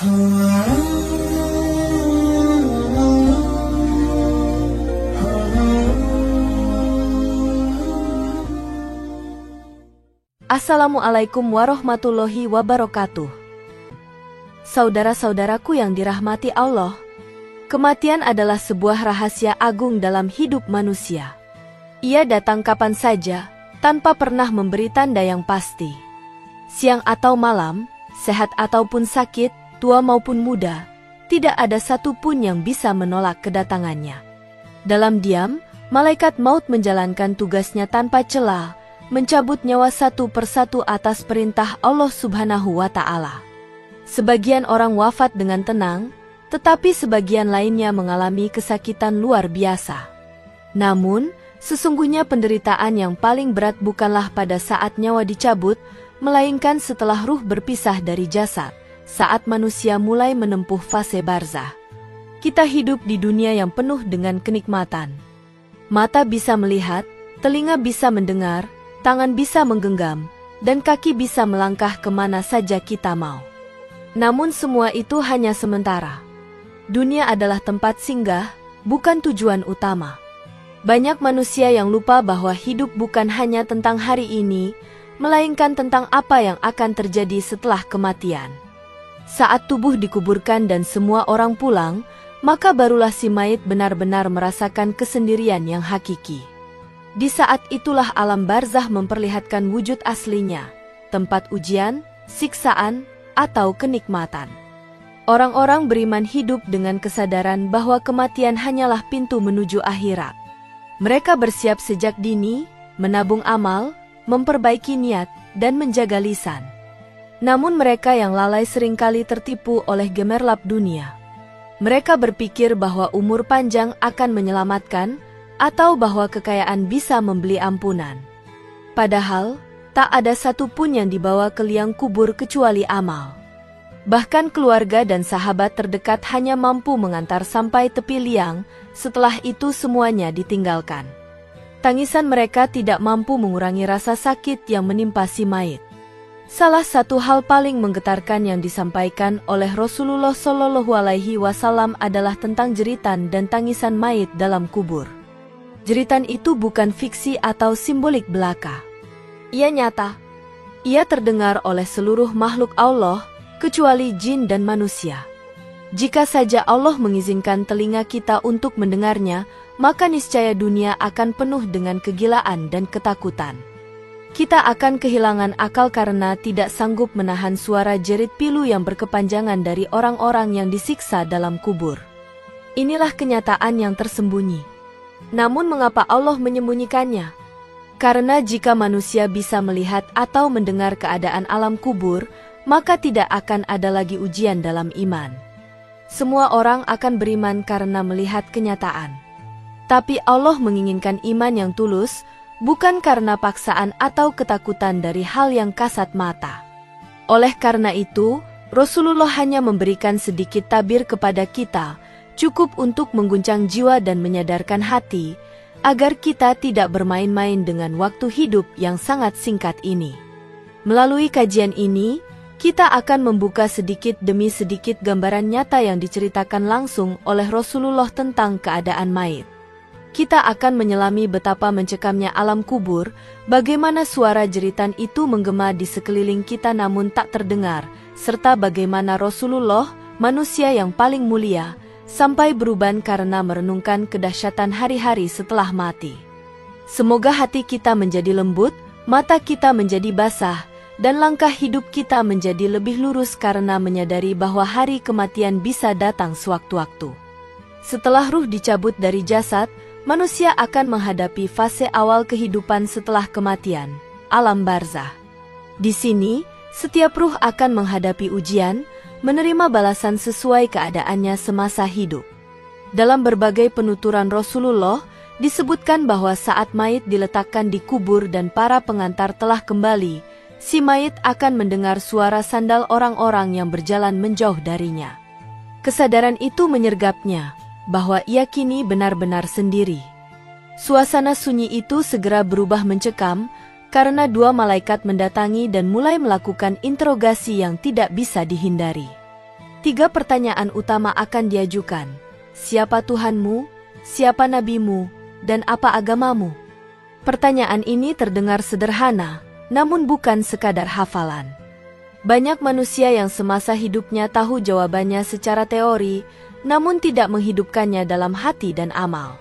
Assalamualaikum warahmatullahi wabarakatuh. Saudara-saudaraku yang dirahmati Allah, kematian adalah sebuah rahasia agung dalam hidup manusia. Ia datang kapan saja, tanpa pernah memberi tanda yang pasti. Siang atau malam, sehat ataupun sakit, tua maupun muda, tidak ada satupun yang bisa menolak kedatangannya. Dalam diam, malaikat maut menjalankan tugasnya tanpa celah, mencabut nyawa satu persatu atas perintah Allah Subhanahu wa Ta'ala. Sebagian orang wafat dengan tenang, tetapi sebagian lainnya mengalami kesakitan luar biasa. Namun, sesungguhnya penderitaan yang paling berat bukanlah pada saat nyawa dicabut, melainkan setelah ruh berpisah dari jasad, saat manusia mulai menempuh fase barzah. Kita hidup di dunia yang penuh dengan kenikmatan. Mata bisa melihat, telinga bisa mendengar, tangan bisa menggenggam, dan kaki bisa melangkah kemana saja kita mau. Namun semua itu hanya sementara. Dunia adalah tempat singgah, bukan tujuan utama. Banyak manusia yang lupa bahwa hidup bukan hanya tentang hari ini, melainkan tentang apa yang akan terjadi setelah kematian. Saat tubuh dikuburkan dan semua orang pulang, maka barulah si mayit benar-benar merasakan kesendirian yang hakiki. Di saat itulah alam barzah memperlihatkan wujud aslinya, tempat ujian, siksaan, atau kenikmatan. Orang-orang beriman hidup dengan kesadaran bahwa kematian hanyalah pintu menuju akhirat. Mereka bersiap sejak dini, menabung amal, memperbaiki niat, dan menjaga lisan. Namun mereka yang lalai seringkali tertipu oleh gemerlap dunia. Mereka berpikir bahwa umur panjang akan menyelamatkan, atau bahwa kekayaan bisa membeli ampunan. Padahal, tak ada satupun yang dibawa ke liang kubur kecuali amal. Bahkan keluarga dan sahabat terdekat hanya mampu mengantar sampai tepi liang, setelah itu semuanya ditinggalkan. Tangisan mereka tidak mampu mengurangi rasa sakit yang menimpa si mayit. Salah satu hal paling menggetarkan yang disampaikan oleh Rasulullah SAW adalah tentang jeritan dan tangisan mayit dalam kubur. Jeritan itu bukan fiksi atau simbolik belaka. Ia nyata. Ia terdengar oleh seluruh makhluk Allah, kecuali jin dan manusia. Jika saja Allah mengizinkan telinga kita untuk mendengarnya, maka niscaya dunia akan penuh dengan kegilaan dan ketakutan. Kita akan kehilangan akal karena tidak sanggup menahan suara jerit pilu yang berkepanjangan dari orang-orang yang disiksa dalam kubur. Inilah kenyataan yang tersembunyi. Namun mengapa Allah menyembunyikannya? Karena jika manusia bisa melihat atau mendengar keadaan alam kubur, maka tidak akan ada lagi ujian dalam iman. Semua orang akan beriman karena melihat kenyataan. Tapi Allah menginginkan iman yang tulus, bukan karena paksaan atau ketakutan dari hal yang kasat mata. Oleh karena itu, Rasulullah hanya memberikan sedikit tabir kepada kita, cukup untuk mengguncang jiwa dan menyadarkan hati, agar kita tidak bermain-main dengan waktu hidup yang sangat singkat ini. Melalui kajian ini, kita akan membuka sedikit demi sedikit gambaran nyata yang diceritakan langsung oleh Rasulullah tentang keadaan mayit. Kita akan menyelami betapa mencekamnya alam kubur, bagaimana suara jeritan itu menggema di sekeliling kita namun tak terdengar, serta bagaimana Rasulullah, manusia yang paling mulia, sampai beruban karena merenungkan kedahsyatan hari-hari setelah mati. Semoga hati kita menjadi lembut, mata kita menjadi basah, dan langkah hidup kita menjadi lebih lurus karena menyadari bahwa hari kematian bisa datang sewaktu-waktu. Setelah ruh dicabut dari jasad, manusia akan menghadapi fase awal kehidupan setelah kematian, alam barzah. Di sini, setiap ruh akan menghadapi ujian, menerima balasan sesuai keadaannya semasa hidup. Dalam berbagai penuturan Rasulullah, disebutkan bahwa saat mayit diletakkan di kubur dan para pengantar telah kembali, si mayit akan mendengar suara sandal orang-orang yang berjalan menjauh darinya. Kesadaran itu menyergapnya, bahwa ia kini benar-benar sendiri. Suasana sunyi itu segera berubah mencekam, karena dua malaikat mendatangi dan mulai melakukan interogasi yang tidak bisa dihindari. 3 pertanyaan utama akan diajukan. Siapa Tuhanmu? Siapa nabimu? Dan apa agamamu? Pertanyaan ini terdengar sederhana, namun bukan sekadar hafalan. Banyak manusia yang semasa hidupnya tahu jawabannya secara teori, namun tidak menghidupkannya dalam hati dan amal.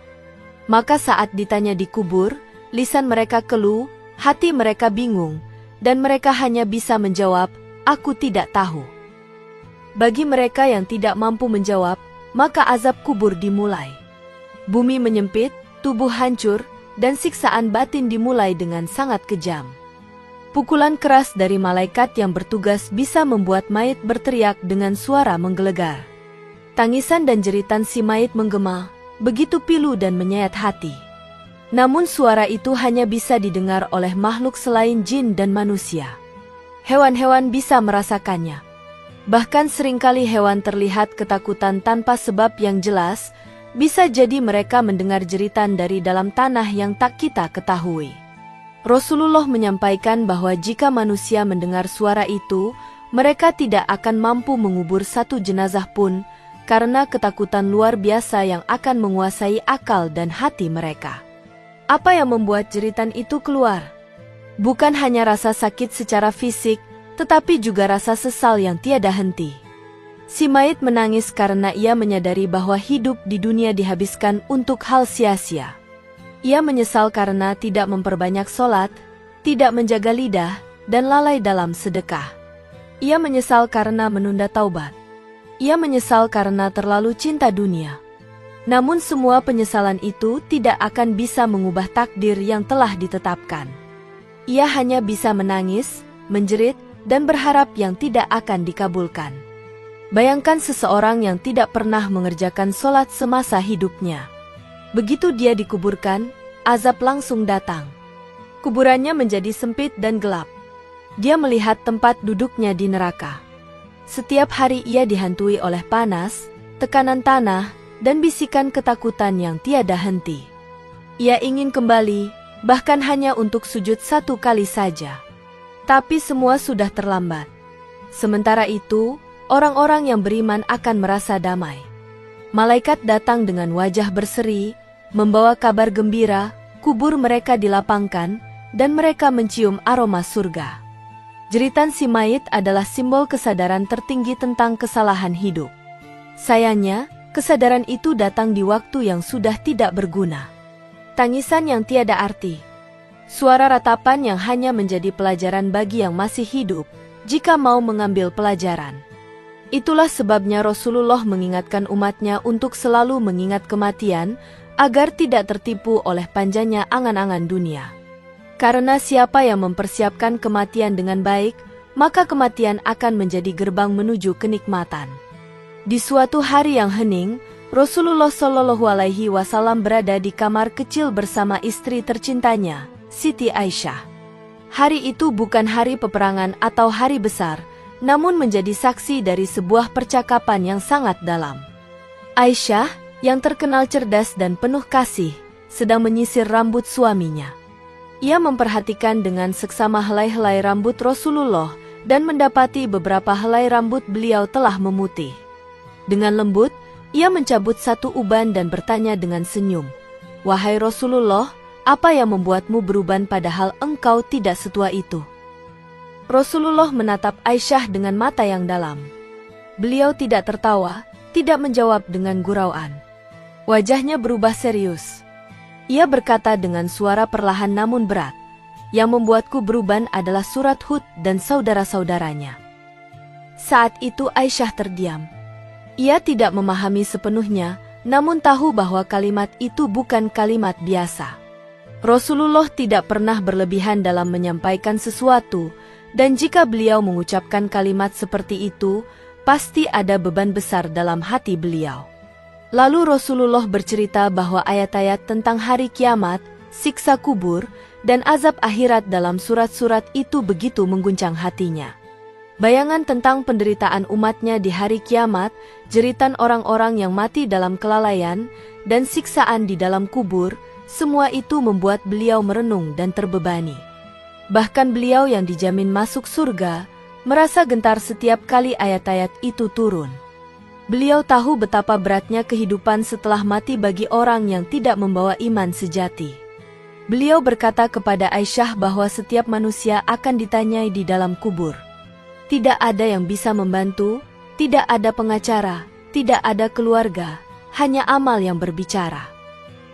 Maka saat ditanya di kubur, lisan mereka keluh, hati mereka bingung, dan mereka hanya bisa menjawab, "Aku tidak tahu." Bagi mereka yang tidak mampu menjawab, maka azab kubur dimulai. Bumi menyempit, tubuh hancur, dan siksaan batin dimulai dengan sangat kejam. Pukulan keras dari malaikat yang bertugas bisa membuat mayit berteriak dengan suara menggelegar. Tangisan dan jeritan si mayit menggema, begitu pilu dan menyayat hati. Namun suara itu hanya bisa didengar oleh makhluk selain jin dan manusia. Hewan-hewan bisa merasakannya. Bahkan seringkali hewan terlihat ketakutan tanpa sebab yang jelas, bisa jadi mereka mendengar jeritan dari dalam tanah yang tak kita ketahui. Rasulullah menyampaikan bahwa jika manusia mendengar suara itu, mereka tidak akan mampu mengubur satu jenazah pun, karena ketakutan luar biasa yang akan menguasai akal dan hati mereka. Apa yang membuat jeritan itu keluar? Bukan hanya rasa sakit secara fisik, tetapi juga rasa sesal yang tiada henti. Si mayit menangis karena ia menyadari bahwa hidup di dunia dihabiskan untuk hal sia-sia. Ia menyesal karena tidak memperbanyak sholat, tidak menjaga lidah, dan lalai dalam sedekah. Ia menyesal karena menunda taubat. Ia menyesal karena terlalu cinta dunia. Namun semua penyesalan itu tidak akan bisa mengubah takdir yang telah ditetapkan. Ia hanya bisa menangis, menjerit, dan berharap yang tidak akan dikabulkan. Bayangkan seseorang yang tidak pernah mengerjakan sholat semasa hidupnya. Begitu dia dikuburkan, azab langsung datang. Kuburannya menjadi sempit dan gelap. Dia melihat tempat duduknya di neraka. Setiap hari ia dihantui oleh panas, tekanan tanah, dan bisikan ketakutan yang tiada henti. Ia ingin kembali, bahkan hanya untuk sujud 1 kali saja. Tapi semua sudah terlambat. Sementara itu, orang-orang yang beriman akan merasa damai. Malaikat datang dengan wajah berseri, membawa kabar gembira, kubur mereka dilapangkan, dan mereka mencium aroma surga. Jeritan si mayit adalah simbol kesadaran tertinggi tentang kesalahan hidup. Sayangnya, kesadaran itu datang di waktu yang sudah tidak berguna. Tangisan yang tiada arti. Suara ratapan yang hanya menjadi pelajaran bagi yang masih hidup, jika mau mengambil pelajaran. Itulah sebabnya Rasulullah mengingatkan umatnya untuk selalu mengingat kematian, agar tidak tertipu oleh panjangnya angan-angan dunia. Karena siapa yang mempersiapkan kematian dengan baik, maka kematian akan menjadi gerbang menuju kenikmatan. Di suatu hari yang hening, Rasulullah Shallallahu Alaihi Wasallam berada di kamar kecil bersama istri tercintanya, Siti Aisyah. Hari itu bukan hari peperangan atau hari besar, namun menjadi saksi dari sebuah percakapan yang sangat dalam. Aisyah, yang terkenal cerdas dan penuh kasih, sedang menyisir rambut suaminya. Ia memperhatikan dengan seksama helai-helai rambut Rasulullah dan mendapati beberapa helai rambut beliau telah memutih. Dengan lembut, ia mencabut 1 uban dan bertanya dengan senyum, "Wahai Rasulullah, apa yang membuatmu beruban padahal engkau tidak setua itu?" Rasulullah menatap Aisyah dengan mata yang dalam. Beliau tidak tertawa, tidak menjawab dengan gurauan. Wajahnya berubah serius. Ia berkata dengan suara perlahan namun berat, "Yang membuatku beruban adalah surat Hud dan saudara-saudaranya." Saat itu Aisyah terdiam. Ia tidak memahami sepenuhnya, namun tahu bahwa kalimat itu bukan kalimat biasa. Rasulullah tidak pernah berlebihan dalam menyampaikan sesuatu, dan jika beliau mengucapkan kalimat seperti itu, pasti ada beban besar dalam hati beliau. Lalu Rasulullah bercerita bahwa ayat-ayat tentang hari kiamat, siksa kubur, dan azab akhirat dalam surat-surat itu begitu mengguncang hatinya. Bayangan tentang penderitaan umatnya di hari kiamat, jeritan orang-orang yang mati dalam kelalaian, dan siksaan di dalam kubur, semua itu membuat beliau merenung dan terbebani. Bahkan beliau yang dijamin masuk surga, merasa gentar setiap kali ayat-ayat itu turun. Beliau tahu betapa beratnya kehidupan setelah mati bagi orang yang tidak membawa iman sejati. Beliau berkata kepada Aisyah bahwa setiap manusia akan ditanyai di dalam kubur. Tidak ada yang bisa membantu, tidak ada pengacara, tidak ada keluarga, hanya amal yang berbicara.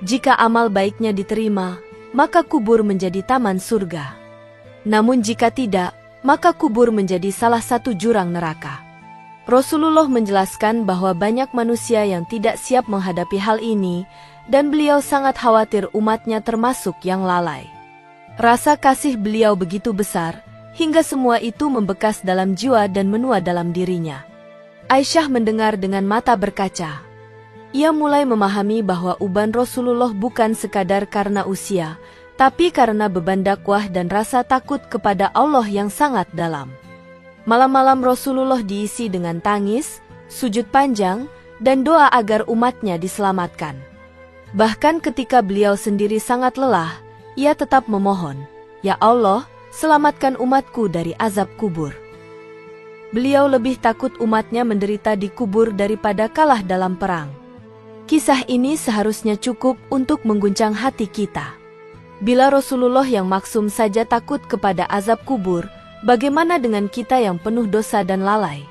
Jika amal baiknya diterima, maka kubur menjadi taman surga. Namun jika tidak, maka kubur menjadi salah satu jurang neraka. Rasulullah menjelaskan bahwa banyak manusia yang tidak siap menghadapi hal ini, dan beliau sangat khawatir umatnya termasuk yang lalai. Rasa kasih beliau begitu besar, hingga semua itu membekas dalam jiwa dan menua dalam dirinya. Aisyah mendengar dengan mata berkaca. Ia mulai memahami bahwa uban Rasulullah bukan sekadar karena usia, tapi karena beban dakwah dan rasa takut kepada Allah yang sangat dalam. Malam-malam Rasulullah diisi dengan tangis, sujud panjang, dan doa agar umatnya diselamatkan. Bahkan ketika beliau sendiri sangat lelah, ia tetap memohon, "Ya Allah, selamatkan umatku dari azab kubur." Beliau lebih takut umatnya menderita di kubur daripada kalah dalam perang. Kisah ini seharusnya cukup untuk mengguncang hati kita. Bila Rasulullah yang maksum saja takut kepada azab kubur, bagaimana dengan kita yang penuh dosa dan lalai?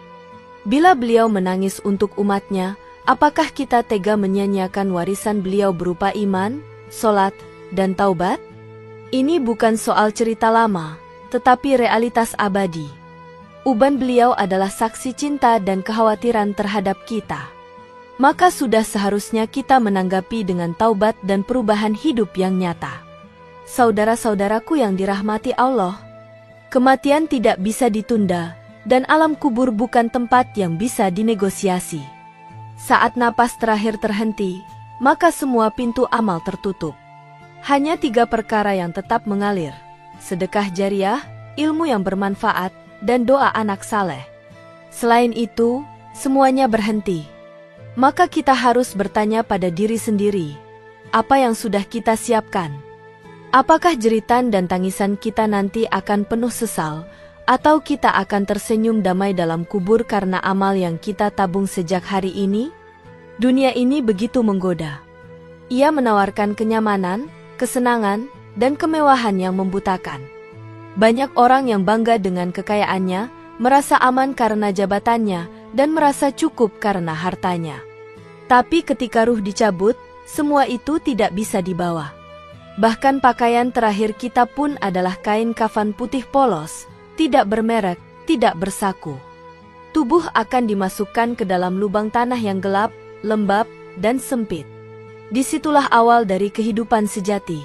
Bila beliau menangis untuk umatnya, apakah kita tega menyia-nyiakan warisan beliau berupa iman, solat, dan taubat? Ini bukan soal cerita lama, tetapi realitas abadi. Uban beliau adalah saksi cinta dan kekhawatiran terhadap kita. Maka sudah seharusnya kita menanggapi dengan taubat dan perubahan hidup yang nyata. Saudara-saudaraku yang dirahmati Allah, kematian tidak bisa ditunda, dan alam kubur bukan tempat yang bisa dinegosiasi. Saat napas terakhir terhenti, maka semua pintu amal tertutup. Hanya 3 perkara yang tetap mengalir: sedekah jariah, ilmu yang bermanfaat, dan doa anak saleh. Selain itu, semuanya berhenti. Maka kita harus bertanya pada diri sendiri, apa yang sudah kita siapkan? Apakah jeritan dan tangisan kita nanti akan penuh sesal, atau kita akan tersenyum damai dalam kubur karena amal yang kita tabung sejak hari ini? Dunia ini begitu menggoda. Ia menawarkan kenyamanan, kesenangan, dan kemewahan yang membutakan. Banyak orang yang bangga dengan kekayaannya, merasa aman karena jabatannya, dan merasa cukup karena hartanya. Tapi ketika ruh dicabut, semua itu tidak bisa dibawa. Bahkan pakaian terakhir kita pun adalah kain kafan putih polos, tidak bermerek, tidak bersaku. Tubuh akan dimasukkan ke dalam lubang tanah yang gelap, lembab, dan sempit. Disitulah awal dari kehidupan sejati.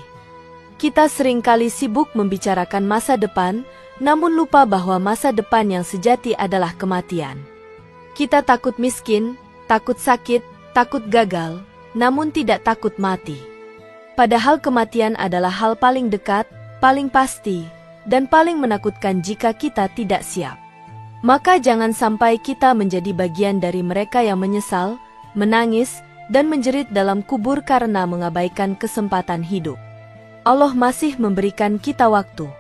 Kita seringkali sibuk membicarakan masa depan, namun lupa bahwa masa depan yang sejati adalah kematian. Kita takut miskin, takut sakit, takut gagal, namun tidak takut mati. Padahal kematian adalah hal paling dekat, paling pasti, dan paling menakutkan jika kita tidak siap. Maka jangan sampai kita menjadi bagian dari mereka yang menyesal, menangis, dan menjerit dalam kubur karena mengabaikan kesempatan hidup. Allah masih memberikan kita waktu.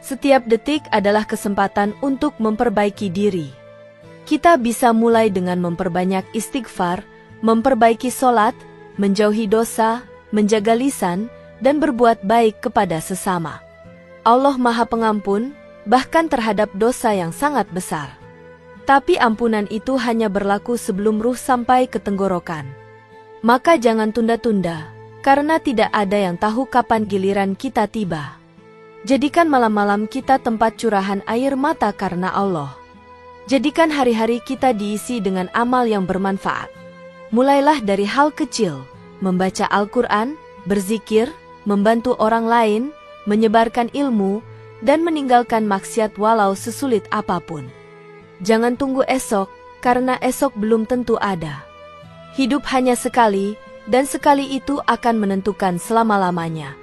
Setiap detik adalah kesempatan untuk memperbaiki diri. Kita bisa mulai dengan memperbanyak istighfar, memperbaiki solat, menjauhi dosa, menjaga lisan, dan berbuat baik kepada sesama. Allah Maha Pengampun, bahkan terhadap dosa yang sangat besar. Tapi ampunan itu hanya berlaku sebelum ruh sampai ke tenggorokan. Maka jangan tunda-tunda, karena tidak ada yang tahu kapan giliran kita tiba. Jadikan malam-malam kita tempat curahan air mata karena Allah. Jadikan hari-hari kita diisi dengan amal yang bermanfaat. Mulailah dari hal kecil, membaca Al-Quran, berzikir, membantu orang lain, menyebarkan ilmu, dan meninggalkan maksiat walau sesulit apapun. Jangan tunggu esok, karena esok belum tentu ada. Hidup hanya sekali, dan sekali itu akan menentukan selama-lamanya.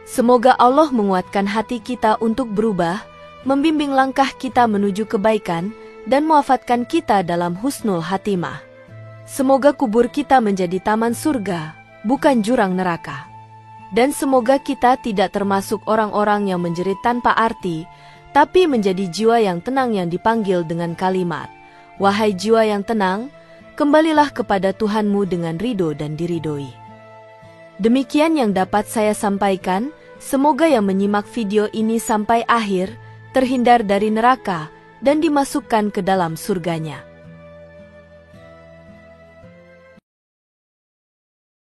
Semoga Allah menguatkan hati kita untuk berubah, membimbing langkah kita menuju kebaikan, dan mewafatkan kita dalam husnul hatimah. Semoga kubur kita menjadi taman surga, bukan jurang neraka. Dan semoga kita tidak termasuk orang-orang yang menjerit tanpa arti, tapi menjadi jiwa yang tenang yang dipanggil dengan kalimat, "Wahai jiwa yang tenang, Kembalilah kepada Tuhanmu dengan ridho dan diridhoi. Demikian yang dapat saya sampaikan. Semoga yang menyimak video ini sampai akhir terhindar dari neraka dan dimasukkan ke dalam surganya.